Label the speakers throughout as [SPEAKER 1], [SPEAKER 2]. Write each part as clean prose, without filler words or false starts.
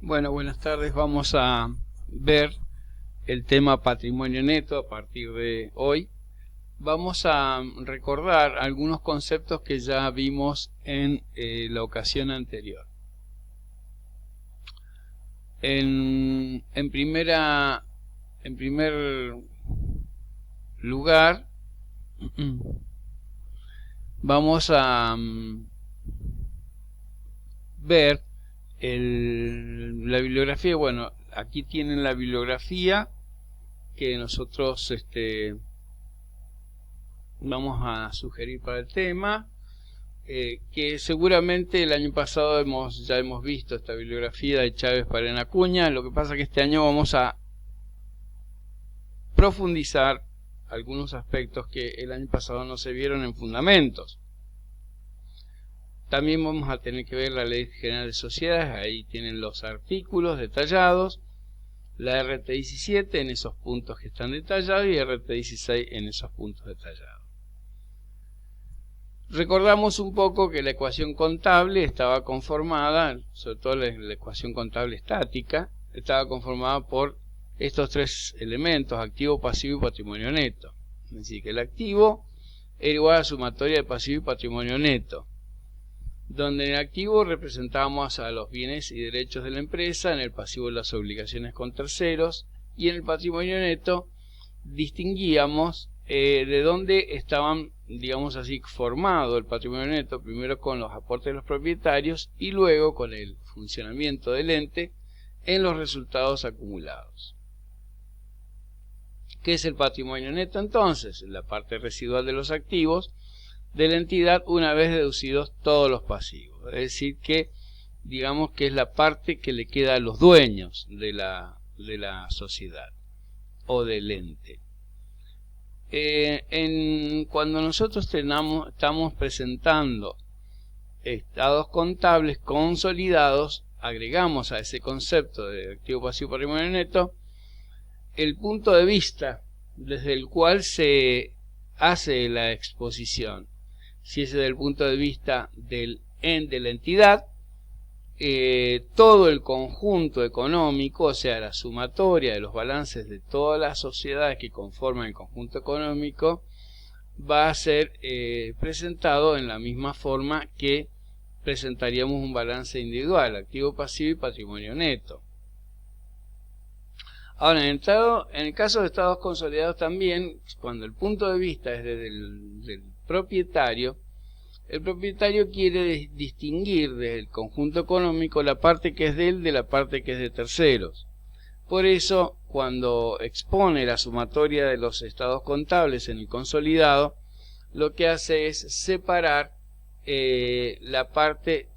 [SPEAKER 1] Bueno, buenas tardes. Vamos a ver el tema patrimonio neto a partir de hoy. Vamos a recordar algunos conceptos que ya vimos en la ocasión anterior. En primer lugar, vamos a ver la bibliografía. Bueno, aquí tienen la bibliografía que nosotros vamos a sugerir para el tema, que seguramente el año pasado ya hemos visto esta bibliografía de Chávez Paredes Acuña. Lo que pasa es que este año vamos a profundizar algunos aspectos que el año pasado no se vieron en fundamentos. También vamos a tener que ver la Ley General de Sociedades. Ahí tienen los artículos detallados, la RT17 en esos puntos que están detallados y RT16 en esos puntos detallados. Recordamos un poco que la ecuación contable estaba conformada, sobre todo la ecuación contable estática, estaba conformada por estos tres elementos: activo, pasivo y patrimonio neto. Es decir, que el activo era igual a la sumatoria de pasivo y patrimonio neto, donde en el activo representábamos a los bienes y derechos de la empresa, en el pasivo las obligaciones con terceros, y en el patrimonio neto distinguíamos de dónde estaban, digamos así, formado el patrimonio neto, primero con los aportes de los propietarios y luego con el funcionamiento del ente en los resultados acumulados. ¿Qué es el patrimonio neto entonces? La parte residual de los activos de la entidad una vez deducidos todos los pasivos. Es decir, que digamos que es la parte que le queda a los dueños de la sociedad o del ente. Cuando nosotros estamos presentando estados contables consolidados, agregamos a ese concepto de activo, pasivo, patrimonio neto el punto de vista desde el cual se hace la exposición. Si es desde el punto de vista del ente, de la entidad, todo el conjunto económico, o sea, la sumatoria de los balances de todas las sociedades que conforman el conjunto económico, va a ser presentado en la misma forma que presentaríamos un balance individual: activo, pasivo y patrimonio neto. Ahora, en el caso de estados consolidados también, cuando el punto de vista es desde del propietario, el propietario quiere distinguir desde el conjunto económico la parte que es de él de la parte que es de terceros. Por eso, cuando expone la sumatoria de los estados contables en el consolidado, lo que hace es separar la parte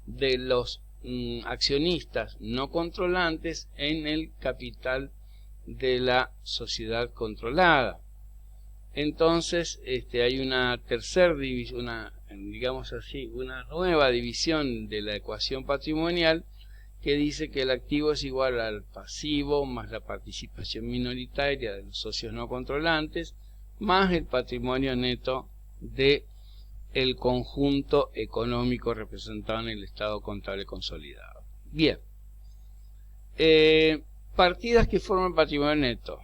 [SPEAKER 1] de los accionistas no controlantes en el capital de la sociedad controlada. Entonces hay una tercera división, digamos así, una nueva división de la ecuación patrimonial, que dice que el activo es igual al pasivo más la participación minoritaria de los socios no controlantes más el patrimonio neto de el conjunto económico representado en el estado contable consolidado. Bien, partidas que forman patrimonio neto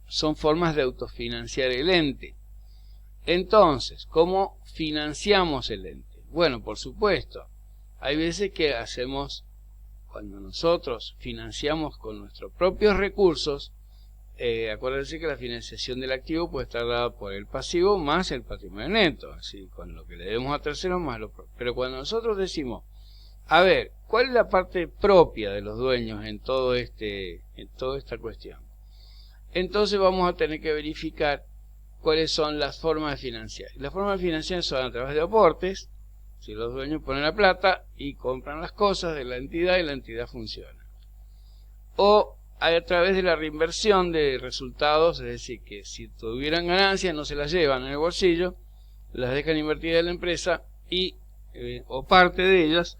[SPEAKER 1] son formas de autofinanciar el ente. Entonces, ¿cómo financiamos el ente? Bueno, por supuesto, hay veces que cuando nosotros financiamos con nuestros propios recursos, acuérdense que la financiación del activo puede estar dada por el pasivo más el patrimonio neto, así con lo que le debemos a terceros más lo propio. Pero cuando nosotros decimos, a ver, ¿cuál es la parte propia de los dueños en toda esta cuestión? Entonces vamos a tener que verificar cuáles son las formas de financiar. Las formas de financiar son a través de aportes. Si los dueños ponen la plata y compran las cosas de la entidad y la entidad funciona. O a través de la reinversión de resultados, es decir, que si tuvieran ganancias no se las llevan en el bolsillo, las dejan invertidas en la empresa o parte de ellas,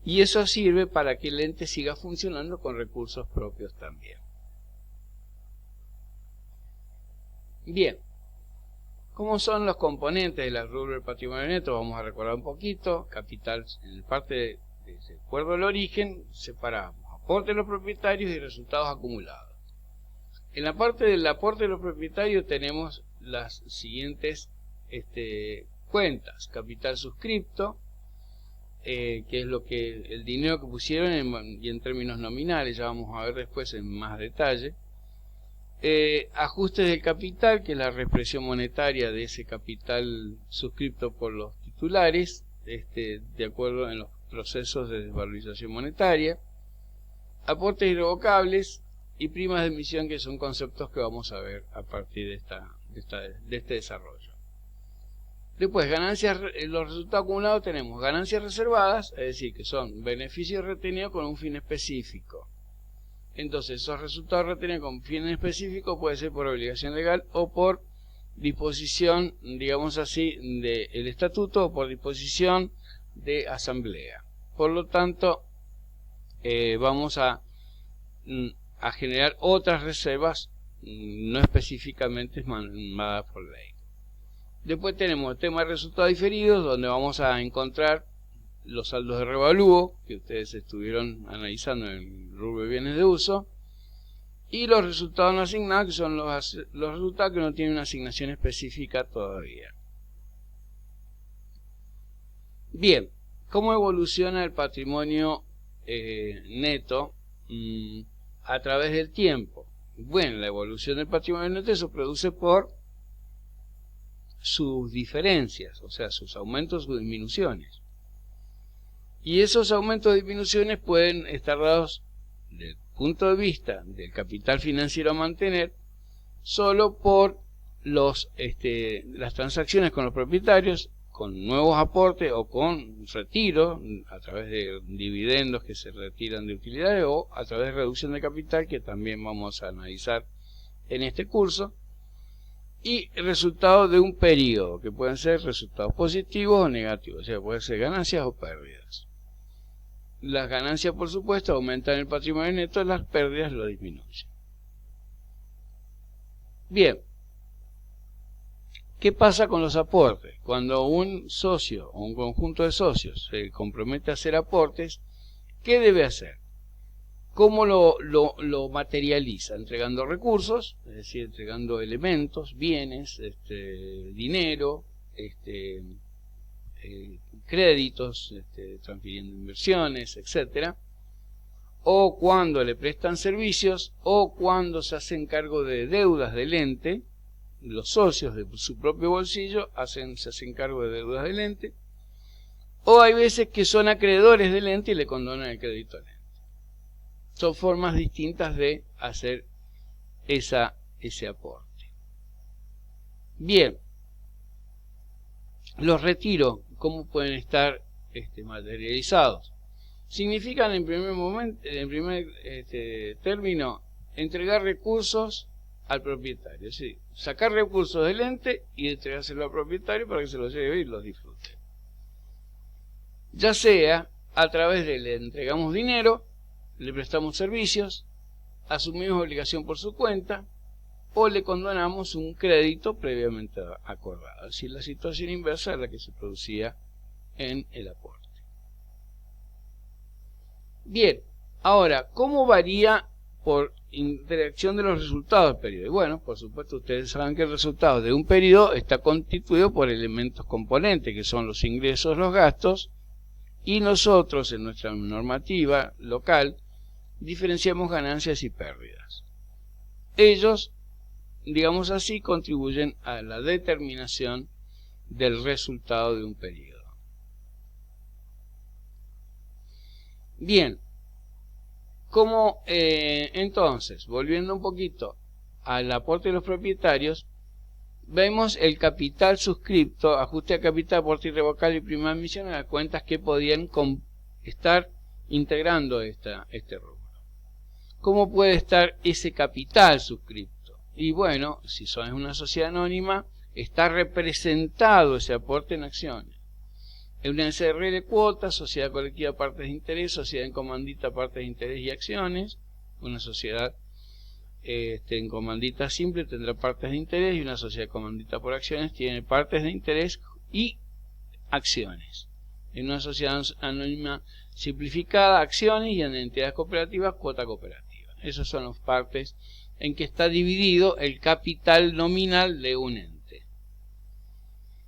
[SPEAKER 1] y eso sirve para que el ente siga funcionando con recursos propios también. Bien, ¿cómo son los componentes de la rubro del patrimonio neto? Vamos a recordar un poquito. Capital, en la parte de acuerdo al origen, separamos aporte de los propietarios y resultados acumulados. En la parte del aporte de los propietarios tenemos las siguientes cuentas: capital suscripto, que es el dinero que pusieron y en términos nominales, ya vamos a ver después en más detalle. Ajustes del capital, que es la reexpresión monetaria de ese capital suscripto por los titulares, de acuerdo en los procesos de desvalorización monetaria. Aportes irrevocables y primas de emisión, que son conceptos que vamos a ver a partir de este desarrollo. Después, ganancias, los resultados acumulados tenemos ganancias reservadas, es decir, que son beneficios retenidos con un fin específico. Entonces, esos resultados retenidos con fin específico puede ser por obligación legal o por disposición, digamos así, del estatuto o por disposición de asamblea. Por lo tanto, vamos a generar otras reservas no específicamente mandadas por ley. Después tenemos el tema de resultados diferidos, donde vamos a encontrar los saldos de revalúo que ustedes estuvieron analizando en el rubro de bienes de uso, y los resultados no asignados, que son los resultados que no tienen una asignación específica todavía. Bien, ¿cómo evoluciona el patrimonio neto a través del tiempo? Bueno, la evolución del patrimonio neto se produce por sus diferencias, o sea, sus aumentos o disminuciones. Y esos aumentos o disminuciones pueden estar dados desde el punto de vista del capital financiero a mantener solo por las transacciones con los propietarios, con nuevos aportes o con retiro a través de dividendos que se retiran de utilidades, o a través de reducción de capital, que también vamos a analizar en este curso, y resultados de un periodo, que pueden ser resultados positivos o negativos, o sea, pueden ser ganancias o pérdidas. Las ganancias, por supuesto, aumentan el patrimonio neto, las pérdidas lo disminuyen. Bien, ¿qué pasa con los aportes? Cuando un socio o un conjunto de socios se compromete a hacer aportes, ¿qué debe hacer? ¿Cómo lo materializa? Entregando recursos, es decir, entregando elementos, bienes, dinero, créditos, transfiriendo inversiones, etcétera, o cuando le prestan servicios, o cuando se hacen cargo de deudas del ente. Los socios de su propio bolsillo se hacen cargo de deudas del ente, o hay veces que son acreedores del ente y le condonan el crédito al ente. Son formas distintas de hacer ese aporte. Bien, los retiros, ¿cómo pueden estar materializados? Significan en primer término, entregar recursos al propietario, es decir, sacar recursos del ente y entregárselo al propietario para que se los lleve y los disfrute. Ya sea a través de le entregamos dinero, le prestamos servicios, asumimos obligación por su cuenta, o le condonamos un crédito previamente acordado. Es decir, la situación inversa a la que se producía en el aporte. Bien, ahora, ¿cómo varía por interacción de los resultados del periodo? Y bueno, por supuesto, ustedes saben que el resultado de un periodo está constituido por elementos componentes, que son los ingresos, los gastos, y nosotros en nuestra normativa local diferenciamos ganancias y pérdidas. Ellos, digamos así, contribuyen a la determinación del resultado de un periodo. Bien, ¿cómo entonces, volviendo un poquito al aporte de los propietarios, vemos el capital suscripto, ajuste a capital, aporte irrevocable y prima de emisión en las cuentas que podían estar integrando este rubro. ¿Cómo puede estar ese capital suscripto? Y bueno, si es una sociedad anónima, está representado ese aporte en acciones. En una SRL de cuotas, sociedad colectiva partes de interés, sociedad en comandita partes de interés y acciones. Una sociedad en comandita simple tendrá partes de interés, y una sociedad comandita por acciones tiene partes de interés y acciones. En una sociedad anónima simplificada, acciones, y en entidades cooperativas, cuota cooperativa. Esas son las partes en que está dividido el capital nominal de un ente.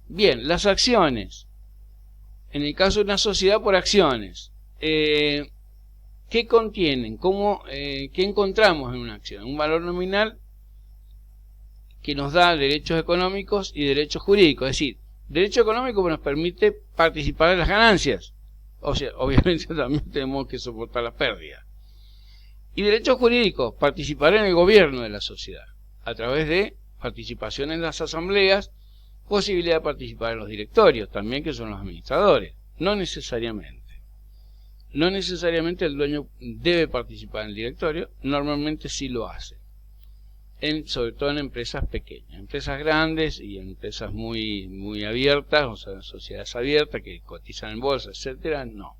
[SPEAKER 1] Bien, las acciones. En el caso de una sociedad por acciones, ¿qué contienen? ¿Qué encontramos en una acción? Un valor nominal que nos da derechos económicos y derechos jurídicos. Es decir, derecho económico nos permite participar en las ganancias. O sea, obviamente también tenemos que soportar las pérdidas. Y derechos jurídicos, participar en el gobierno de la sociedad, a través de participación en las asambleas, posibilidad de participar en los directorios, también, que son los administradores. No necesariamente. No necesariamente el dueño debe participar en el directorio, normalmente sí lo hace. Sobre todo en empresas pequeñas. Empresas grandes y en empresas muy abiertas, o sea, sociedades abiertas que cotizan en bolsa, etcétera, no.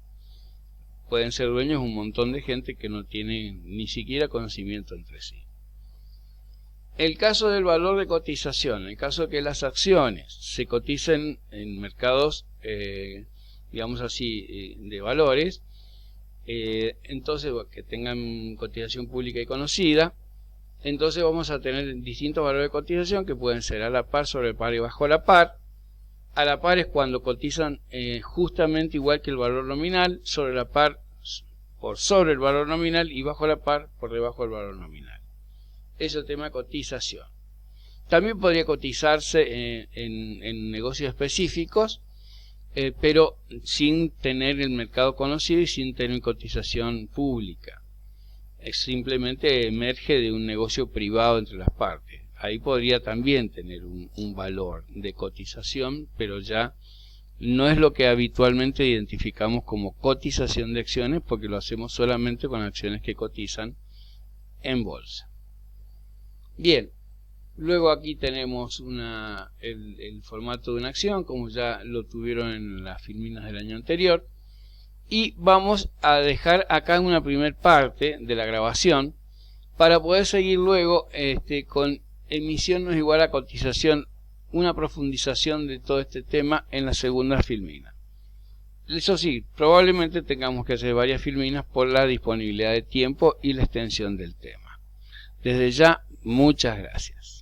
[SPEAKER 1] Pueden ser dueños un montón de gente que no tiene ni siquiera conocimiento entre sí. El caso del valor de cotización, el caso de que las acciones se coticen en mercados, digamos así, de valores, entonces que tengan cotización pública y conocida, entonces vamos a tener distintos valores de cotización que pueden ser a la par, sobre el par y bajo la par. A la par es cuando cotizan justamente igual que el valor nominal, sobre la par por sobre el valor nominal y bajo la par por debajo del valor nominal. Eso es el tema de cotización. También podría cotizarse en negocios específicos, pero sin tener el mercado conocido y sin tener cotización pública. Simplemente emerge de un negocio privado entre las partes. Ahí podría también tener un valor de cotización, pero ya no es lo que habitualmente identificamos como cotización de acciones, porque lo hacemos solamente con acciones que cotizan en bolsa. Bien, luego aquí tenemos el formato de una acción, como ya lo tuvieron en las filminas del año anterior. Y vamos a dejar acá una primer parte de la grabación para poder seguir luego con emisión no es igual a cotización, una profundización de todo este tema en la segunda filmina. Eso sí, probablemente tengamos que hacer varias filminas por la disponibilidad de tiempo y la extensión del tema. Desde ya, muchas gracias.